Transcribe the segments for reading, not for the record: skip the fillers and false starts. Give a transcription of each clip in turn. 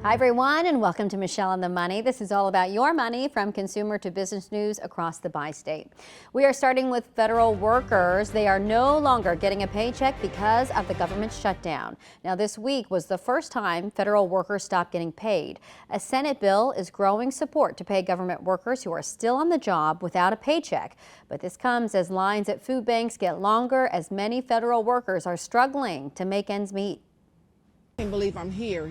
Hi everyone, and welcome to Michelle on the Money. This is all about your money from consumer to business news across the bi-state. We are starting with federal workers. They are no longer getting a paycheck because of the government shutdown. Now, this week was the first time federal workers stopped getting paid. A Senate bill is growing support to pay government workers who are still on the job without a paycheck. But this comes as lines at food banks get longer as many federal workers are struggling to make ends meet. I can't believe I'm here,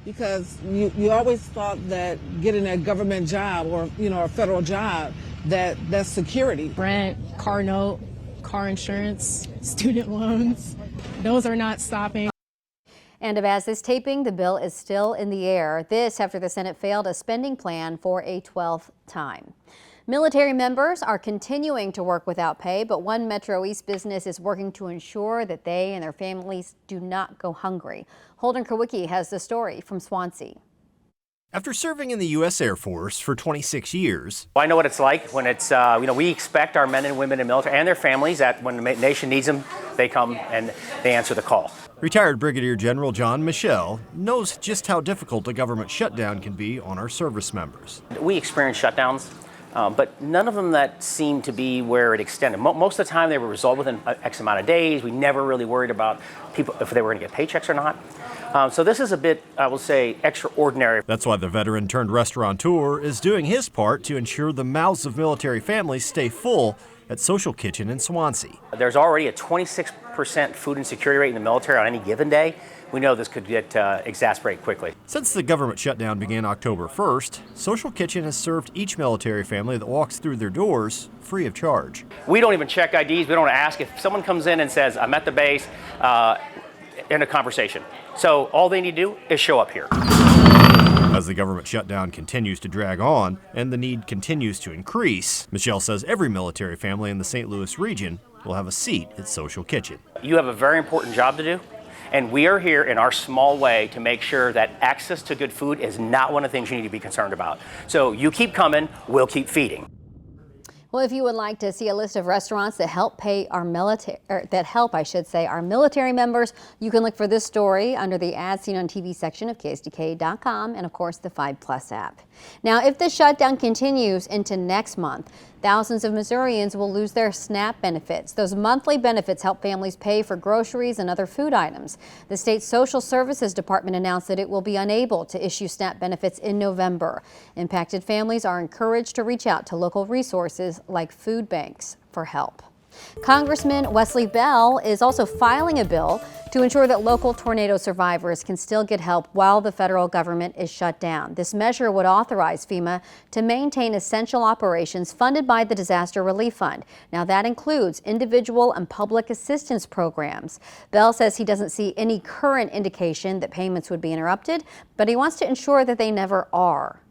because you always thought that getting a government job or, a federal job, that's security. Rent, car note, car insurance, student loans, those are not stopping. And as this taping, the bill is still in the air. This after the Senate failed a spending plan for a 12th time. Military members are continuing to work without pay, but one Metro East business is working to ensure that they and their families do not go hungry. Holden Kowicki has the story from Swansea. After serving in the U.S. Air Force for 26 years. I know what it's like when it's, we expect our men and women in the military and their families that when the nation needs them, they come and they answer the call. Retired Brigadier General John Michel knows just how difficult a government shutdown can be on our service members. We experience shutdowns. But none of them that seemed to be where it extended. Most of the time they were resolved within X amount of days. We never really worried about people if they were going to get paychecks or not. So this is a bit, I will say, extraordinary. That's why the veteran turned restaurateur is doing his part to ensure the mouths of military families stay full at Social Kitchen in Swansea. There's already a 26% food insecurity rate in the military on any given day. We know this could get exacerbated quickly. Since the government shutdown began October 1st, Social Kitchen has served each military family that walks through their doors free of charge. We don't even check IDs. We don't ask if someone comes in and says, I'm at the base, in a conversation. So all they need to do is show up here. As the government shutdown continues to drag on and the need continues to increase, Michelle says every military family in the St. Louis region will have a seat at Social Kitchen. You have a very important job to do. And we are here in our small way to make sure that access to good food is not one of the things you need to be concerned about. So you keep coming, we'll keep feeding. Well, if you would like to see a list of restaurants that help pay our military, our military members, you can look for this story under the As Seen on TV section of KSDK.com and, of course, the 5+ app. Now, if the shutdown continues into next month, thousands of Missourians will lose their SNAP benefits. Those monthly benefits help families pay for groceries and other food items. The state's Social Services Department announced that it will be unable to issue SNAP benefits in November. Impacted families are encouraged to reach out to local resources like food banks for help. Congressman Wesley Bell is also filing a bill to ensure that local tornado survivors can still get help while the federal government is shut down. This measure would authorize FEMA to maintain essential operations funded by the Disaster Relief Fund. Now, that includes individual and public assistance programs. Bell says he doesn't see any current indication that payments would be interrupted, but he wants to ensure that they never are.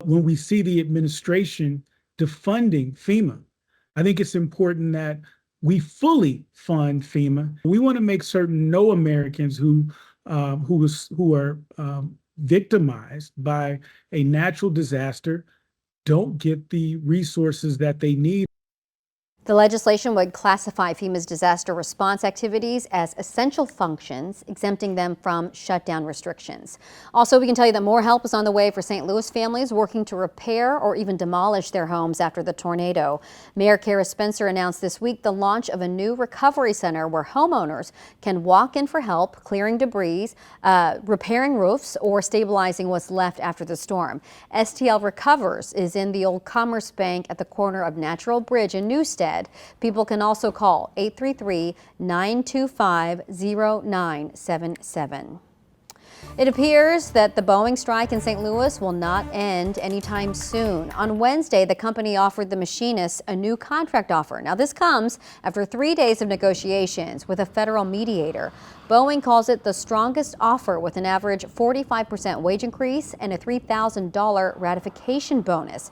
When we see the administration defunding FEMA, I think it's important that we fully fund FEMA. We want to make certain no Americans who are victimized by a natural disaster don't get the resources that they need. The legislation would classify FEMA's disaster response activities as essential functions, exempting them from shutdown restrictions. Also, we can tell you that more help is on the way for St. Louis families working to repair or even demolish their homes after the tornado. Mayor Kara Spencer announced this week the launch of a new recovery center where homeowners can walk in for help clearing debris, repairing roofs, or stabilizing what's left after the storm. STL Recovers is in the old Commerce Bank at the corner of Natural Bridge in Newstead. People can also call 833-925-0977. It appears that the Boeing strike in St. Louis will not end anytime soon. On Wednesday, the company offered the machinists a new contract offer. Now, this comes after 3 days of negotiations with a federal mediator. Boeing calls it the strongest offer, with an average 45% wage increase and a $3,000 ratification bonus.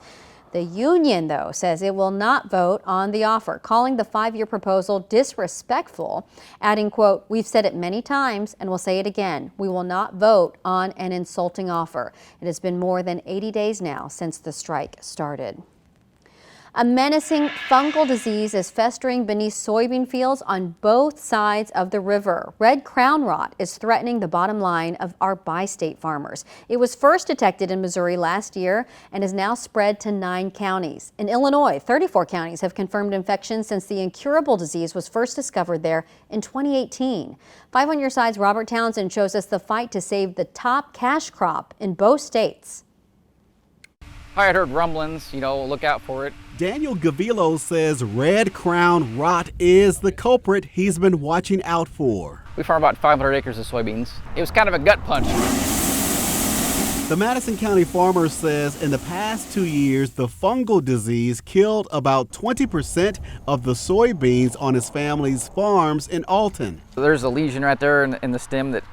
The union, though, says it will not vote on the offer, calling the 5-year proposal disrespectful, adding, quote, "We've said it many times and we'll say it again. We will not vote on an insulting offer." It has been more than 80 days now since the strike started. A menacing fungal disease is festering beneath soybean fields on both sides of the river. Red crown rot is threatening the bottom line of our bi-state farmers. It was first detected in Missouri last year and has now spread to 9 counties. In Illinois, 34 counties have confirmed infections since the incurable disease was first discovered there in 2018. 5 on Your Side's Robert Townsend shows us the fight to save the top cash crop in both states. I had heard rumblings, look out for it. Daniel Gavillo says red crown rot is the culprit he's been watching out for. We farm about 500 acres of soybeans. It was kind of a gut punch. The Madison County farmer says in the past 2 years, the fungal disease killed about 20% of the soybeans on his family's farms in Alton. There's a lesion right there in the stem that,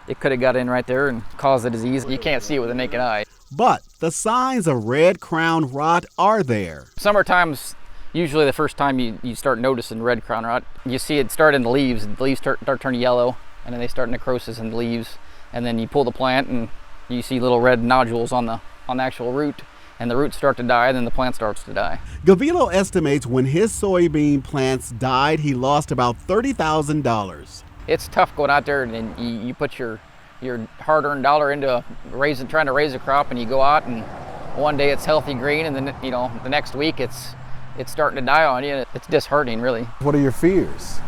it could have got in right there and caused the disease. You can't see it with the naked eye. But the signs of red crown rot are there. Summertime's usually the first time you start noticing red crown rot. You see it start in the leaves. The leaves start turning yellow, and then they start necrosis in the leaves. And then you pull the plant, and you see little red nodules on the actual root, and the roots start to die, and then the plant starts to die. Gavillo estimates when his soybean plants died, he lost about $30,000. It's tough going out there and you put your hard-earned dollar into trying to raise a crop, and you go out and one day it's healthy green, and then the next week it's starting to die on you. It's disheartening, really. What are your fears?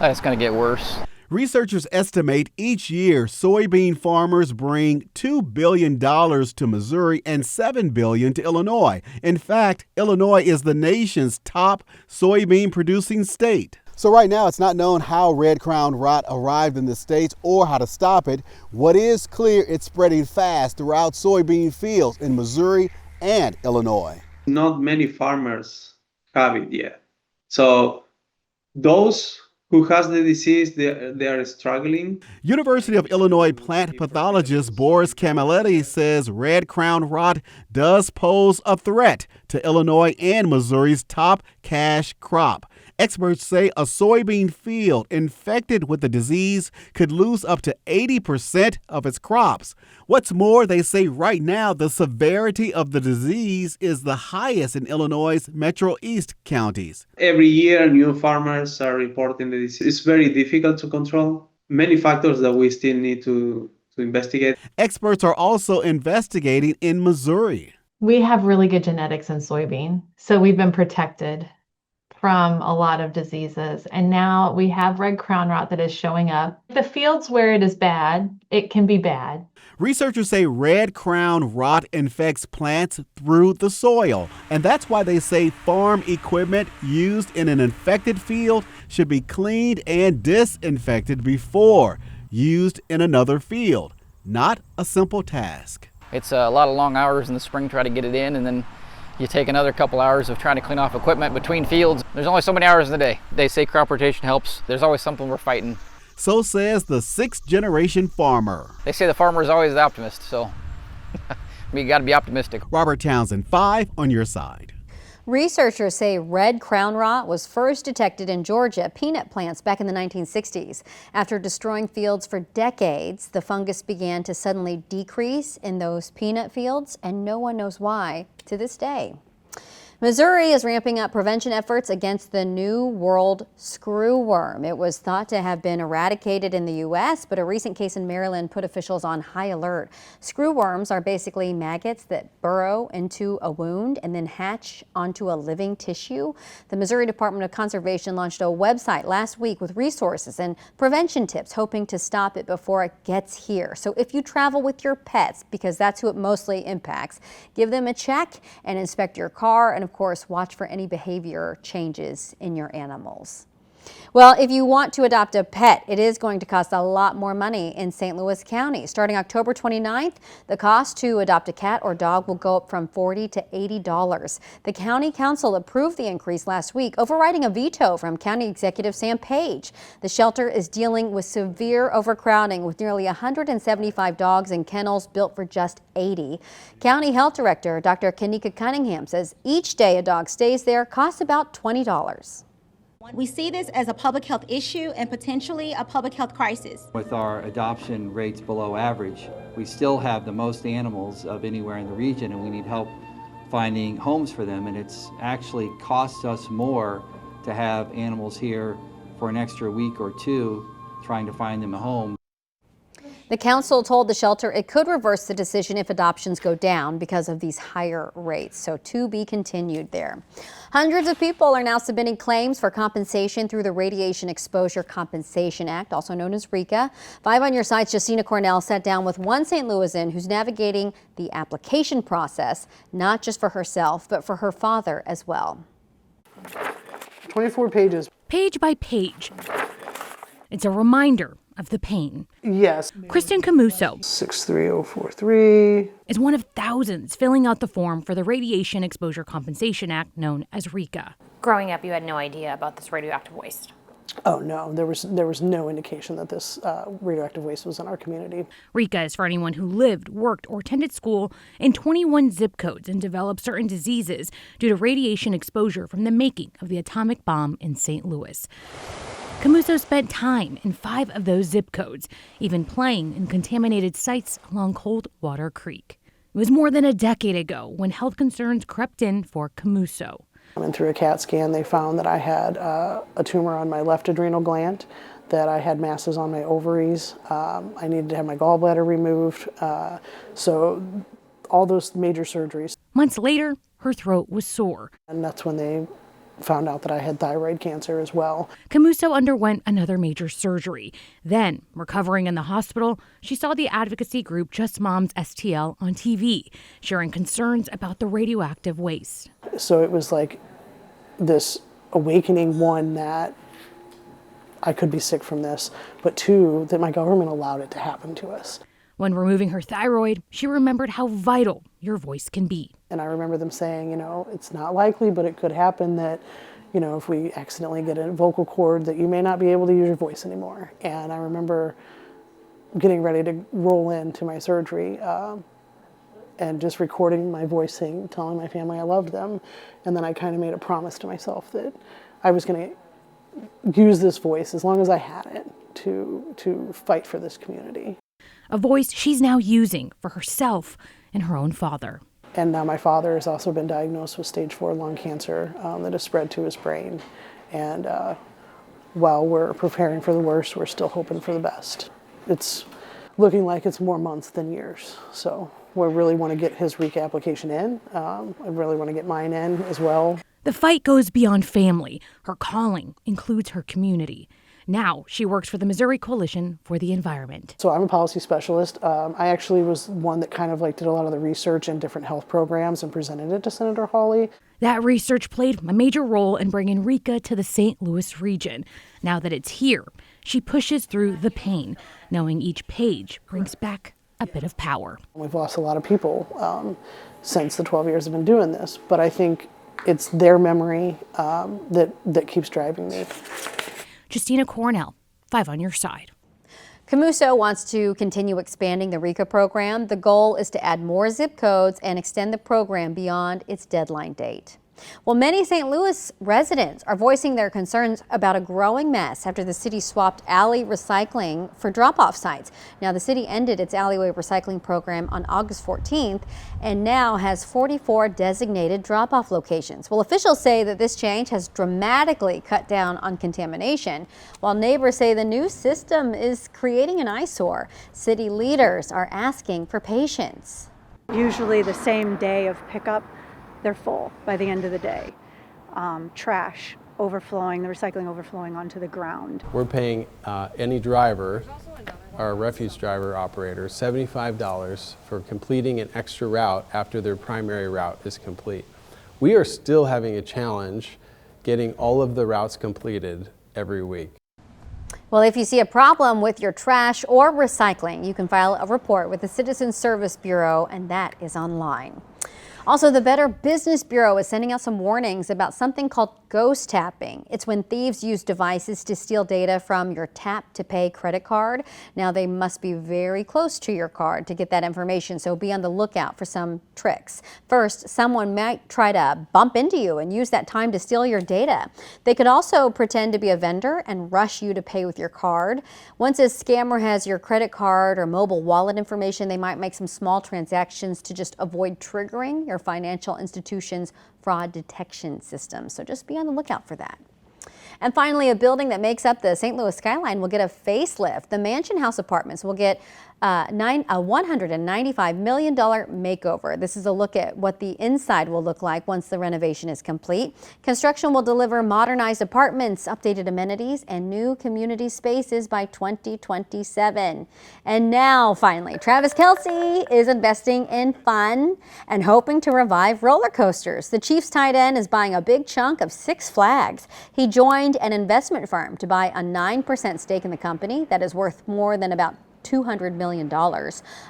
It's going to get worse. Researchers estimate each year soybean farmers bring $2 billion to Missouri and $7 billion to Illinois. In fact, Illinois is the nation's top soybean producing state. So right now, it's not known how red crown rot arrived in the states or how to stop it. What is clear, it's spreading fast throughout soybean fields in Missouri and Illinois. Not many farmers have it yet. So those who has the disease, they are struggling. University of Illinois plant pathologist Boris Camilletti says red crown rot does pose a threat to Illinois and Missouri's top cash crop. Experts say a soybean field infected with the disease could lose up to 80% of its crops. What's more, they say right now the severity of the disease is the highest in Illinois' Metro East counties. Every year, new farmers are reporting the disease. It's very difficult to control. Many factors that we still need to investigate. Experts are also investigating in Missouri. We have really good genetics in soybean, so we've been protected from a lot of diseases. And now we have red crown rot that is showing up. The fields where it is bad, it can be bad. Researchers say red crown rot infects plants through the soil. And that's why they say farm equipment used in an infected field should be cleaned and disinfected before used in another field. Not a simple task. It's a lot of long hours in the spring trying to get it in, and then you take another couple hours of trying to clean off equipment between fields. There's only so many hours in the day. They say crop rotation helps. There's always something we're fighting. So says the 6th-generation farmer. They say the farmer is always the optimist, so you got to be optimistic. Robert Townsend, 5 on Your Side. Researchers say red crown rot was first detected in Georgia peanut plants back in the 1960s. After destroying fields for decades, the fungus began to suddenly decrease in those peanut fields, and no one knows why to this day. Missouri is ramping up prevention efforts against the New World screwworm. It was thought to have been eradicated in the U.S., but a recent case in Maryland put officials on high alert. Screwworms are basically maggots that burrow into a wound and then hatch onto a living tissue. The Missouri Department of Conservation launched a website last week with resources and prevention tips, hoping to stop it before it gets here. So if you travel with your pets, because that's who it mostly impacts, give them a check and inspect your car, and of course, watch for any behavior changes in your animals. Well, if you want to adopt a pet, it is going to cost a lot more money in St. Louis County. Starting October 29th, the cost to adopt a cat or dog will go up from $40 to $80. The County Council approved the increase last week, overriding a veto from County Executive Sam Page. The shelter is dealing with severe overcrowding with nearly 175 dogs in kennels built for just 80. County Health Director Dr. Kanika Cunningham says each day a dog stays there costs about $20. We see this as a public health issue and potentially a public health crisis. With our adoption rates below average, we still have the most animals of anywhere in the region, and we need help finding homes for them, and it's actually costs us more to have animals here for an extra week or two trying to find them a home. The council told the shelter it could reverse the decision if adoptions go down because of these higher rates. So to be continued there. Hundreds of people are now submitting claims for compensation through the Radiation Exposure Compensation Act, also known as RECA. 5 on Your Side's Justina Cornell sat down with one St. Louisan who's navigating the application process, not just for herself, but for her father as well. 24 pages. Page by page. It's a reminder of the pain. Yes. Kristen Camuso 63043 is one of thousands filling out the form for the Radiation Exposure Compensation Act, known as RECA. Growing up, you had no idea about this radioactive waste. Oh no, there was no indication that this radioactive waste was in our community. RECA is for anyone who lived, worked, or attended school in 21 zip codes and developed certain diseases due to radiation exposure from the making of the atomic bomb in St. Louis. Camuso spent time in 5 of those zip codes, even playing in contaminated sites along Coldwater Creek. It was more than a decade ago when health concerns crept in for Camuso. And through a CAT scan, they found that I had a tumor on my left adrenal gland, that I had masses on my ovaries. I needed to have my gallbladder removed. So all those major surgeries. Months later, her throat was sore. And that's when they found out that I had thyroid cancer as well. Camuso underwent another major surgery. Then, recovering in the hospital, she saw the advocacy group Just Moms STL on TV, sharing concerns about the radioactive waste. So it was like this awakening, one, that I could be sick from this, but 2, that my government allowed it to happen to us. When removing her thyroid, she remembered how vital your voice can be. And I remember them saying, it's not likely, but it could happen that, if we accidentally get a vocal cord, that you may not be able to use your voice anymore. And I remember getting ready to roll into my surgery and just recording my voice telling my family I loved them. And then I kind of made a promise to myself that I was going to use this voice as long as I had it to fight for this community. A voice she's now using for herself and her own father. And now my father has also been diagnosed with stage 4 lung cancer that has spread to his brain. And while we're preparing for the worst, we're still hoping for the best. It's looking like it's more months than years. So we really want to get his RECA application in. I really want to get mine in as well. The fight goes beyond family. Her calling includes her community. Now she works for the Missouri Coalition for the Environment. So I'm a policy specialist. I actually was one that kind of did a lot of the research in different health programs and presented it to Senator Hawley. That research played a major role in bringing RECA to the St. Louis region. Now that it's here, she pushes through the pain, knowing each page brings back a bit of power. We've lost a lot of people since the 12 years I've been doing this, but I think it's their memory that keeps driving me. Justina Cornell, 5 on Your Side. Camuso wants to continue expanding the RECA program. The goal is to add more zip codes and extend the program beyond its deadline date. Well, many St. Louis residents are voicing their concerns about a growing mess after the city swapped alley recycling for drop-off sites. Now, the city ended its alleyway recycling program on August 14th and now has 44 designated drop-off locations. Well, officials say that this change has dramatically cut down on contamination, while neighbors say the new system is creating an eyesore. City leaders are asking for patience. Usually the same day of pickup, they're full by the end of the day. Trash overflowing, the recycling overflowing onto the ground. We're paying any driver, our refuse driver operator, $75 for completing an extra route after their primary route is complete. We are still having a challenge getting all of the routes completed every week. Well, if you see a problem with your trash or recycling, you can file a report with the Citizen Service Bureau, and that is online. Also, the Better Business Bureau is sending out some warnings about something called ghost tapping. It's when thieves use devices to steal data from your tap to pay credit card. Now they must be very close to your card to get that information, so be on the lookout for some tricks. First, someone might try to bump into you and use that time to steal your data. They could also pretend to be a vendor and rush you to pay with your card. Once a scammer has your credit card or mobile wallet information, they might make some small transactions to just avoid triggering your financial institution's fraud detection system. So just be on the lookout for that. And finally, a building that makes up the St. Louis skyline will get a facelift. The Mansion House Apartments will get a $195 million makeover. This is a look at what the inside will look like once the renovation is complete. Construction will deliver modernized apartments, updated amenities, and new community spaces by 2027. And now, finally, Travis Kelce is investing in fun and hoping to revive roller coasters. The Chiefs tight end is buying a big chunk of Six Flags. He joined an investment firm to buy a 9% stake in the company that is worth more than about $200 million.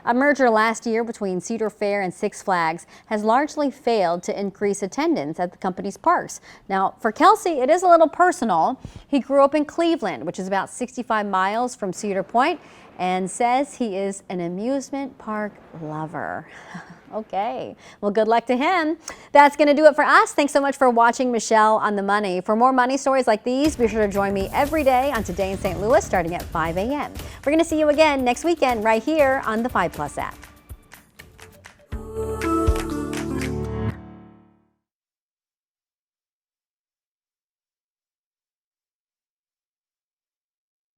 A merger last year between Cedar Fair and Six Flags has largely failed to increase attendance at the company's parks. Now, for Kelce, it is a little personal. He grew up in Cleveland, which is about 65 miles from Cedar Point, and says he is an amusement park lover. Okay, well, good luck to him. That's going to do it for us. Thanks so much for watching Michelle on the Money. For more money stories like these, be sure to join me every day on Today in St. Louis starting at 5 a.m. We're going to see you again next weekend right here on the 5+ app.